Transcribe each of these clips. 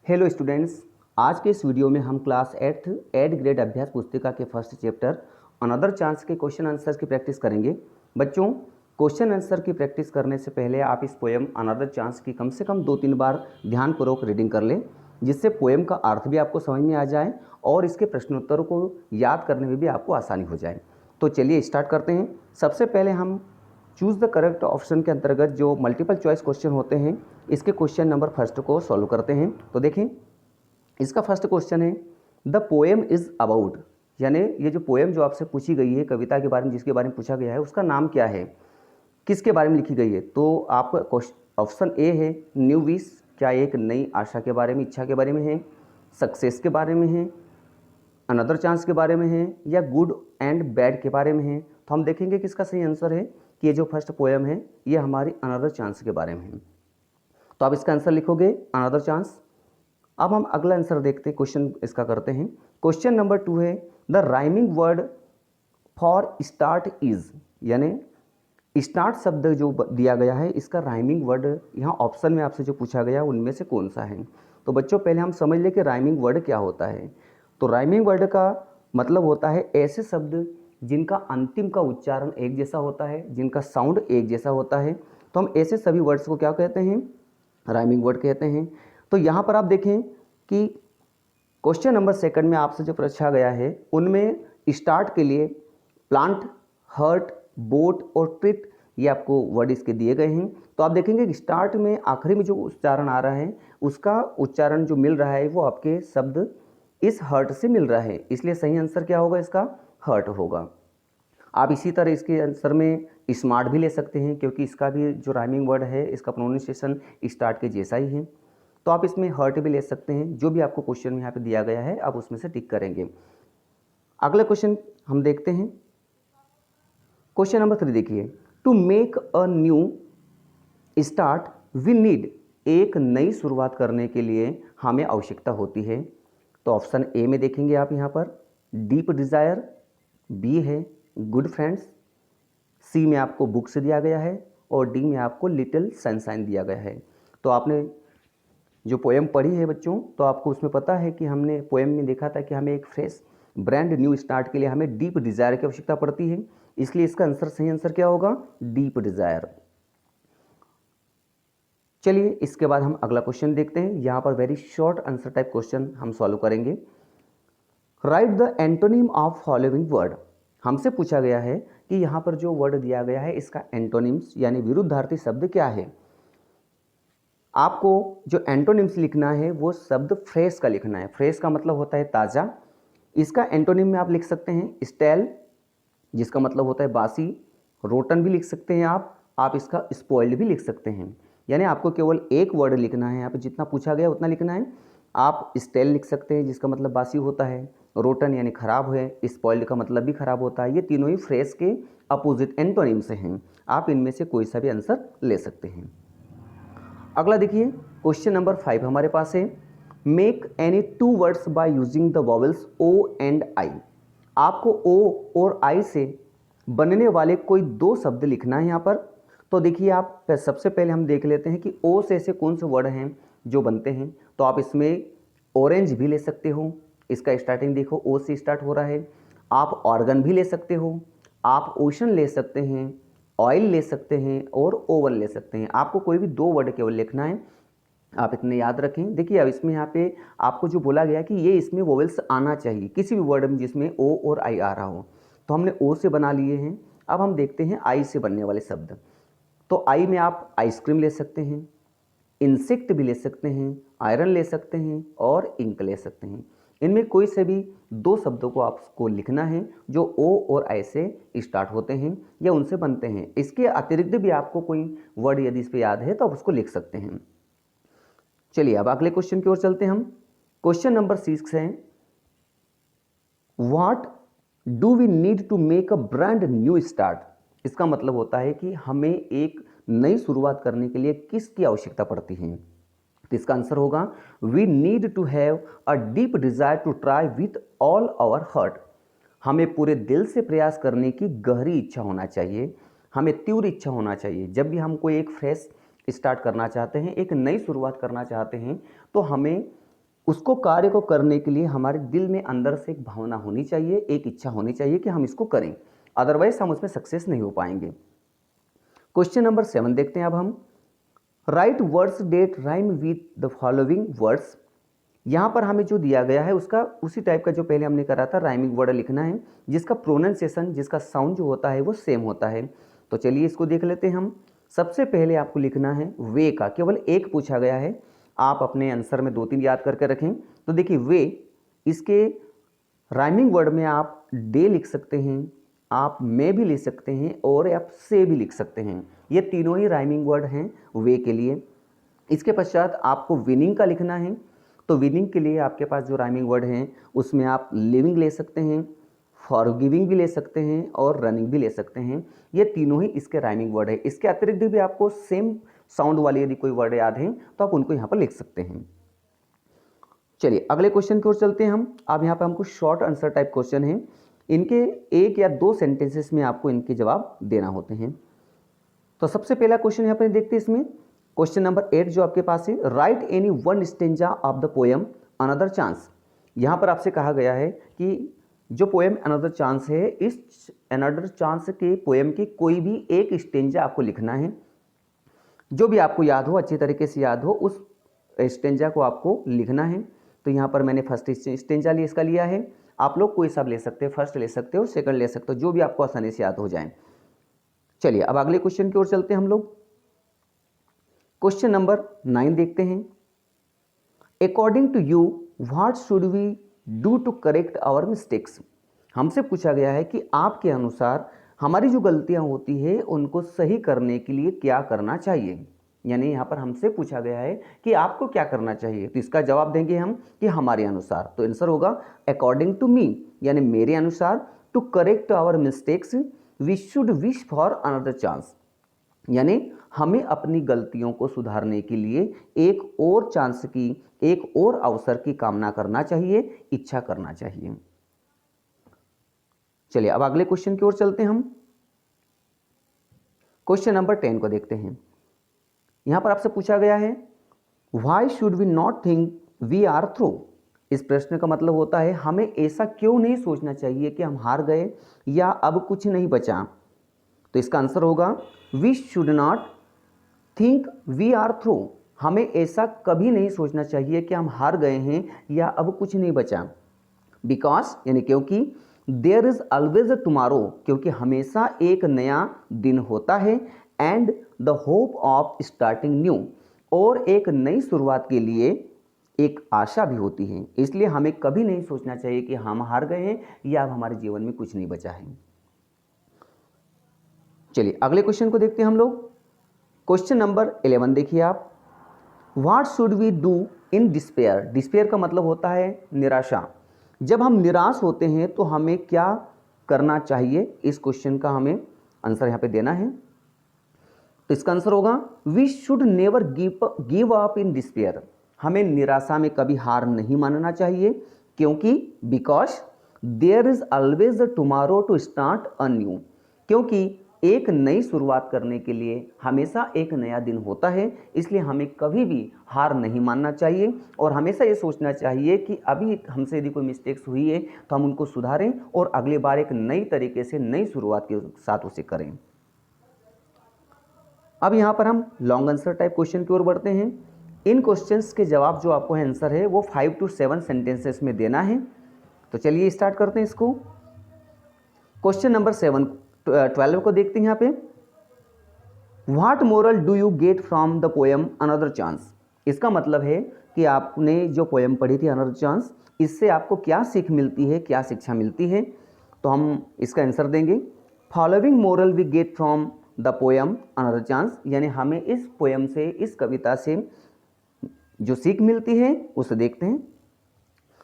Hello students, आज के इस वीडियो में हम क्लास 8 ग्रेड अभ्यास पुस्तिका के फर्स्ट चैप्टर अनदर चांस के क्वेश्चन आंसर्स की प्रैक्टिस करेंगे। बच्चों, क्वेश्चन आंसर की प्रैक्टिस करने से पहले आप इस पोएम अनदर चांस की कम से कम 2-3 बार ध्यानपूर्वक रीडिंग कर लें, जिससे पोएम का अर्थ भी आपको समझ में आ जाए और इसके प्रश्नोत्तरों को याद करने में भी आपको आसानी हो जाए। तो चलिए स्टार्ट करते हैं। सबसे पहले हम चूज़ द करेक्ट ऑप्शन के अंतर्गत जो मल्टीपल चॉइस क्वेश्चन होते हैं, इसके क्वेश्चन नंबर फर्स्ट को सॉल्व करते हैं। तो देखें, इसका फर्स्ट क्वेश्चन है द पोएम इज़ अबाउट, यानी ये जो पोएम जो आपसे पूछी गई है, कविता के बारे में जिसके बारे में पूछा गया है, उसका नाम क्या है, किसके बारे में लिखी गई है। तो आपका ऑप्शन ए है न्यू विश, क्या एक नई आशा के बारे में, इच्छा के बारे में है, सक्सेस के बारे में है, अनदर चांस के बारे में है, या गुड एंड बैड के बारे में है। तो हम देखेंगे कि इसका सही आंसर है कि ये जो फर्स्ट पोएम है ये हमारी अनदर चांस के बारे में है। तो आप इसका आंसर लिखोगे अनदर चांस। अब हम अगला आंसर देखते हैं, क्वेश्चन इसका करते हैं। क्वेश्चन नंबर 2 है the rhyming word for start is, यानी स्टार्ट शब्द जो दिया गया है इसका राइमिंग वर्ड यहाँ ऑप्शन में आपसे जो पूछा गया उनमें से कौन सा है। तो बच्चों, पहले हम समझ लें कि राइमिंग वर्ड क्या होता है। तो राइमिंग वर्ड का मतलब होता है ऐसे शब्द जिनका अंतिम का उच्चारण एक जैसा होता है, जिनका साउंड एक जैसा होता है। तो हम ऐसे सभी वर्ड्स को क्या कहते हैं, राइमिंग वर्ड कहते हैं। तो यहाँ पर आप देखें कि क्वेश्चन नंबर 2 में आपसे जो पूछा गया है उनमें स्टार्ट के लिए प्लांट, हर्ट, बोट और ट्रीट, ये आपको वर्ड इसके दिए गए हैं। तो आप देखेंगे कि स्टार्ट में आखिरी में जो उच्चारण आ रहा है उसका उच्चारण जो मिल रहा है वो आपके शब्द इस हर्ट से मिल रहा है, इसलिए सही आंसर क्या होगा, इसका हर्ट होगा। आप इसी तरह इसके आंसर में स्मार्ट भी ले सकते हैं, क्योंकि इसका भी जो राइमिंग वर्ड है इसका प्रोनाउंसिएशन स्टार्ट के जैसा ही है। तो आप इसमें हर्ट भी ले सकते हैं। जो भी आपको क्वेश्चन यहाँ पे दिया गया है आप उसमें से टिक करेंगे। अगला क्वेश्चन हम देखते हैं। क्वेश्चन नंबर 3 देखिए, to make a new start we need, एक नई शुरुआत करने के लिए हमें आवश्यकता होती है। तो ऑप्शन ए में देखेंगे आप यहाँ पर डीप डिज़ायर, बी है गुड फ्रेंड्स, सी में आपको बुक्स दिया गया है और डी में आपको लिटिल सनशाइन दिया गया है। तो आपने जो पोएम पढ़ी है बच्चों, तो आपको उसमें पता है कि हमने पोएम में देखा था कि हमें एक फ्रेश ब्रांड न्यू स्टार्ट के लिए हमें डीप डिज़ायर की आवश्यकता पड़ती है, इसलिए इसका आंसर सही आंसर क्या होगा, डीप डिज़ायर। चलिए इसके बाद हम अगला क्वेश्चन देखते हैं। यहाँ पर very short answer type question हम सॉल्व करेंगे। Right the antonym of following word, हमसे पूछा गया है कि यहाँ पर जो वर्ड दिया गया है इसका एंटोनिम्स यानी विरुद्धार्थी शब्द क्या है। आपको जो एंटोनिम्स लिखना है वो शब्द फ्रेश का लिखना है। फ्रेश का मतलब होता है ताज़ा। इसका एंटोनिम में आप लिख सकते हैं स्टेल, जिसका मतलब होता है बासी, रोटन भी लिख सकते हैं आप इसका स्पॉइल्ड भी लिख सकते हैं। यानी आपको केवल एक वर्ड लिखना है, यहाँ पे जितना पूछा गया उतना लिखना है। आप स्टेल लिख सकते हैं जिसका मतलब बासी होता है, रोटन यानी खराब है, स्पॉइल्ड का मतलब भी खराब होता है। ये तीनों ही फ्रेश के अपोजिट एंटोनिम से हैं। आप इनमें से कोई सा भी आंसर ले सकते हैं। अगला देखिए, क्वेश्चन नंबर 5 हमारे पास है make any 2 words by using the vowels O and I. आपको ओ और आई से बनने वाले कोई 2 शब्द लिखना है यहाँ पर। तो देखिए, आप सबसे पहले हम देख लेते हैं कि ओ से ऐसे कौन से वर्ड हैं जो बनते हैं। तो आप इसमें ऑरेंज भी ले सकते हो, इसका स्टार्टिंग देखो ओ से स्टार्ट हो रहा है। आप ऑर्गन भी ले सकते हो, आप ओशन ले सकते हैं, ऑयल ले सकते हैं और ओवन ले सकते हैं। आपको कोई भी 2 वर्ड केवल लिखना है, आप इतने याद रखें। देखिए अब इसमें यहाँ पे आपको जो बोला गया कि ये इसमें वोवेल्स आना चाहिए किसी भी वर्ड में जिसमें ओ और आई आ रहा हो। तो हमने ओ से बना लिए हैं। अब हम देखते हैं आई से बनने वाले शब्द। तो आई में आप आइसक्रीम ले सकते हैं, इंसेक्ट भी ले सकते हैं, आयरन ले सकते हैं और इंक ले सकते हैं। इनमें कोई से भी 2 शब्दों को आपको लिखना है जो ओ और आई से स्टार्ट होते हैं या उनसे बनते हैं। इसके अतिरिक्त भी आपको कोई वर्ड यदि इस पर याद है तो आप उसको लिख सकते हैं। चलिए अब अगले क्वेश्चन की ओर चलते हैं हम। क्वेश्चन नंबर 6 है what do we need to make a brand new start. इसका मतलब होता है कि हमें एक नई शुरुआत करने के लिए किसकी आवश्यकता पड़ती है। तो इसका आंसर होगा we need to have a deep desire to try with all our heart. हमें पूरे दिल से प्रयास करने की गहरी इच्छा होना चाहिए, हमें तीव्र इच्छा होना चाहिए। जब भी हम कोई एक फ्रेश स्टार्ट करना चाहते हैं, एक नई शुरुआत करना चाहते हैं, तो हमें उसको कार्य को करने के लिए हमारे दिल में अंदर से एक भावना होनी चाहिए, एक इच्छा होनी चाहिए कि हम इसको करें, अदरवाइज हम उसमें सक्सेस नहीं हो पाएंगे। क्वेश्चन नंबर 7 देखते हैं अब हम। Write words that rhyme with the following words. यहाँ पर हमें जो दिया गया है उसका उसी टाइप का जो पहले हमने करा था, राइमिंग वर्ड लिखना है जिसका प्रोनाउंसिएशन, जिसका साउंड जो होता है वो सेम होता है। तो चलिए इसको देख लेते हैं हम। सबसे पहले आपको लिखना है वे का, केवल एक पूछा गया है, आप अपने आंसर में 2-3 याद करके रखें। तो देखिए वे, इसके राइमिंग वर्ड में आप डे लिख सकते हैं, आप में भी लिख सकते हैं और आप से भी लिख सकते हैं। ये तीनों ही राइमिंग वर्ड हैं वे के लिए। इसके पश्चात आपको विनिंग का लिखना है। तो विनिंग के लिए आपके पास जो राइमिंग वर्ड हैं उसमें आप लिविंग ले सकते हैं, फॉरगिविंग भी ले सकते हैं और रनिंग भी ले सकते हैं। ये तीनों ही इसके राइमिंग वर्ड है। इसके अतिरिक्त भी आपको सेम साउंड वाले यदि कोई वर्ड याद हैं तो आप उनको यहाँ पर लिख सकते हैं। चलिए अगले क्वेश्चन की ओर चलते हैं हम। अब यहाँ पर हमको शॉर्ट आंसर टाइप क्वेश्चन है, इनके 1 या 2 सेंटेंसेस में आपको इनके जवाब देना होते हैं। तो सबसे पहला क्वेश्चन यहाँ पर देखते हैं इसमें, क्वेश्चन नंबर 8 जो आपके पास है, right any one stanza of the poem another chance. यहाँ पर आपसे कहा गया है कि जो पोएम अनदर चांस है, इस अनदर चांस के पोएम की कोई भी एक स्टेंजा आपको लिखना है, जो भी आपको याद हो, अच्छी तरीके से याद हो, उस स्टेंजा को आपको लिखना है। तो यहाँ पर मैंने फर्स्ट स्टेंजा इसका लिया है, आप लोग कोई सा ले सकते हो, फर्स्ट ले सकते हो, सेकंड ले सकते हो, जो भी आपको आसानी से याद हो जाए। चलिए अब अगले क्वेश्चन की ओर चलते हैं हम लोग। क्वेश्चन नंबर 9 देखते हैं। According to you what should we do to correct our mistakes. हमसे पूछा गया है कि आपके अनुसार हमारी जो गलतियां होती है उनको सही करने के लिए क्या करना चाहिए। यानी यहाँ पर हमसे पूछा गया है कि आपको क्या करना चाहिए, तो इसका जवाब देंगे हम कि हमारे अनुसार। तो आंसर होगा अकॉर्डिंग टू मी, यानी मेरे अनुसार, to correct our mistakes we should wish for another chance. यानी हमें अपनी गलतियों को सुधारने के लिए एक और चांस की, एक और अवसर की कामना करना चाहिए, इच्छा करना चाहिए। चलिए अब अगले क्वेश्चन की ओर चलते हैं हम। क्वेश्चन नंबर 10 को देखते हैं। यहां पर आपसे पूछा गया है why should we not think we are through. इस प्रश्न का मतलब होता है हमें ऐसा क्यों नहीं सोचना चाहिए कि हम हार गए या अब कुछ नहीं बचा। तो इसका आंसर होगा we should not think we are through. हमें ऐसा कभी नहीं सोचना चाहिए कि हम हार गए हैं या अब कुछ नहीं बचा। बिकॉज यानी क्योंकि, there is always a tomorrow, क्योंकि हमेशा एक नया दिन होता है, and the hope of starting new, और एक नई शुरुआत के लिए एक आशा भी होती है। इसलिए हमें कभी नहीं सोचना चाहिए कि हम हार गए हैं या अब हमारे जीवन में कुछ नहीं बचा है। चलिए अगले क्वेश्चन को देखते हैं हम लोग। क्वेश्चन नंबर 11 देखिए आप। What should we do in despair. Despair का मतलब होता है निराशा। जब हम निराश होते हैं तो हमें क्या करना चाहिए, इस क्वेश्चन का हमें आंसर यहाँ पे देना है। तो इसका आंसर होगा we should never give up in despair. हमें निराशा में कभी हार नहीं मानना चाहिए, क्योंकि because there is always a tomorrow to start a new, क्योंकि एक नई शुरुआत करने के लिए हमेशा एक नया दिन होता है। इसलिए हमें कभी भी हार नहीं मानना चाहिए और हमेशा ये सोचना चाहिए कि अभी हमसे यदि कोई मिस्टेक्स हुई है तो हम उनको सुधारें और अगली बार एक नई तरीके से नई शुरुआत के साथ उसे करें। अब यहाँ पर हम लॉन्ग आंसर टाइप क्वेश्चन की ओर बढ़ते हैं। इन क्वेश्चंस के जवाब जो आपको आंसर है वो 5 to 7 सेंटेंसेस में देना है। तो चलिए स्टार्ट करते हैं इसको। क्वेश्चन नंबर 12 को देखते हैं यहाँ पे। What moral do you get from the poem another chance. इसका मतलब है कि आपने जो पोएम पढ़ी थी अनदर चांस, इससे आपको क्या सीख मिलती है, क्या शिक्षा मिलती है। तो हम इसका आंसर देंगे following moral we get from the poem another chance, यानी हमें इस पोएम से, इस कविता से जो सीख मिलती है उसे देखते हैं।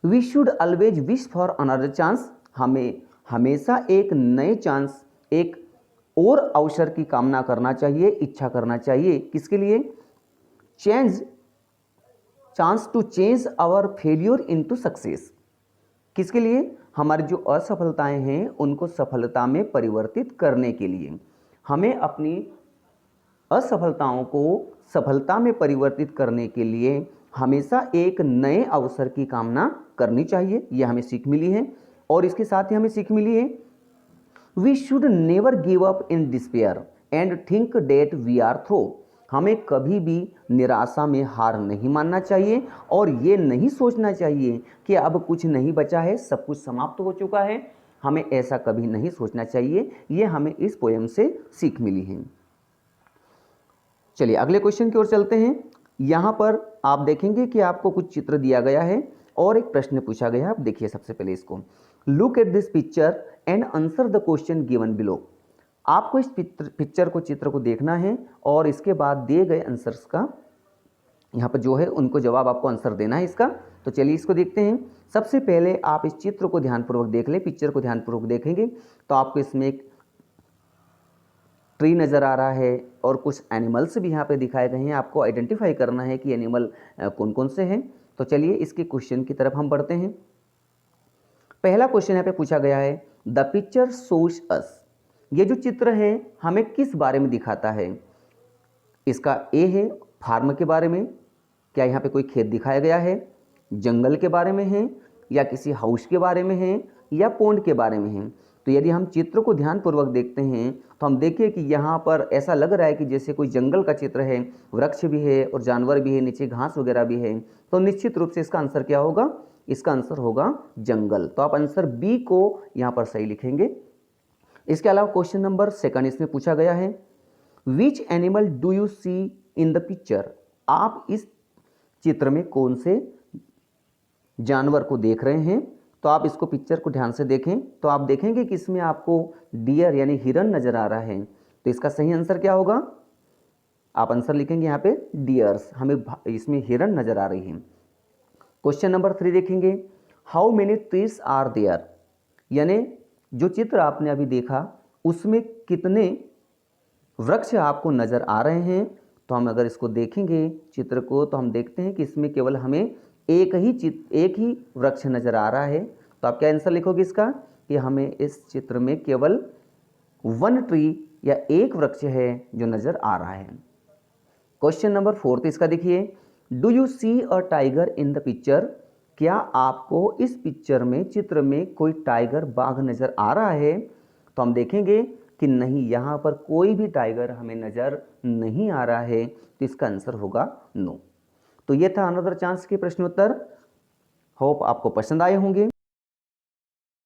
We should always wish for another chance. हमें हमेशा एक नए चांस, एक और अवसर की कामना करना चाहिए, इच्छा करना चाहिए। किसके लिए? Chance to change our failure into success. किसके लिए? हमारी जो असफलताएं हैं उनको सफलता में परिवर्तित करने के लिए। हमें अपनी असफलताओं को सफलता में परिवर्तित करने के लिए हमेशा एक नए अवसर की कामना करनी चाहिए, यह हमें सीख मिली है। और इसके साथ ही हमें सीख मिली है we should never give up in despair and think that we are through. हमें कभी भी निराशा में हार नहीं मानना चाहिए और ये नहीं सोचना चाहिए कि अब कुछ नहीं बचा है, सब कुछ समाप्त हो चुका है। हमें ऐसा कभी नहीं सोचना चाहिए। ये हमें इस पोएम से सीख मिली है। चलिए अगले क्वेश्चन की ओर चलते हैं। यहाँ पर आप देखेंगे कि आपको कुछ चित्र दिया गया है और एक प्रश्न पूछा गया है। आप देखिए सबसे पहले इसको, look at this picture and answer the question given below. आपको इस पिक्चर को, चित्र को देखना है और इसके बाद दिए गए आंसर्स का यहाँ पर जो है उनको जवाब आपको आंसर देना है इसका। तो चलिए इसको देखते हैं। सबसे पहले आप इस चित्र को ध्यानपूर्वक देख लें, पिक्चर को ध्यानपूर्वक देखेंगे तो आपको इसमें एक ट्री नज़र आ रहा है और कुछ एनिमल्स भी यहाँ पे दिखाए गए हैं। आपको आइडेंटिफाई करना है कि एनिमल कौन कौन से हैं। तो चलिए इसके क्वेश्चन की तरफ हम बढ़ते हैं। पहला क्वेश्चन यहाँ पे पूछा गया है, द पिक्चर शोज अस। ये जो चित्र है हमें किस बारे में दिखाता है? इसका ए है फार्म के बारे में, क्या यहाँ पे कोई खेत दिखाया गया है, जंगल के बारे में है, या किसी हाउस के बारे में है, या पोंड के बारे में है। तो यदि हम चित्र को ध्यानपूर्वक देखते हैं तो हम देखिए कि यहाँ पर ऐसा लग रहा है कि जैसे कोई जंगल का चित्र है, वृक्ष भी है और जानवर भी है, नीचे घास वगैरह भी है। तो निश्चित रूप से इसका आंसर क्या होगा? इसका आंसर होगा जंगल। तो आप आंसर बी को यहाँ पर सही लिखेंगे। इसके अलावा क्वेश्चन नंबर सेकंड इसमें पूछा गया है, which animal do you see in the picture. आप इस चित्र में कौन से जानवर को देख रहे हैं? तो आप इसको पिक्चर को ध्यान से देखें तो आप देखेंगे कि इसमें आपको डियर यानी हिरन नजर आ रहा है। तो इसका सही आंसर क्या होगा? आप आंसर लिखेंगे यहाँ पे डियर्स, हमें इसमें हिरन नजर आ रही है। क्वेश्चन नंबर 3 देखेंगे, how many trees are there. यानी जो चित्र आपने अभी देखा उसमें कितने वृक्ष आपको नजर आ रहे हैं। तो हम अगर इसको देखेंगे चित्र को तो हम देखते हैं कि इसमें केवल हमें एक ही वृक्ष नजर आ रहा है। तो आप क्या आंसर लिखोगे इसका? कि हमें इस चित्र में केवल वन ट्री या एक वृक्ष है जो नजर आ रहा है। क्वेश्चन नंबर 4 इसका देखिए, do you see a tiger in the picture. क्या आपको इस पिक्चर में, चित्र में कोई टाइगर, बाघ नजर आ रहा है? तो हम देखेंगे कि नहीं, यहाँ पर कोई भी टाइगर हमें नजर नहीं आ रहा है। तो इसका आंसर होगा नो। तो ये था अनदर चांस के प्रश्नोत्तर। होप आपको पसंद आए होंगे।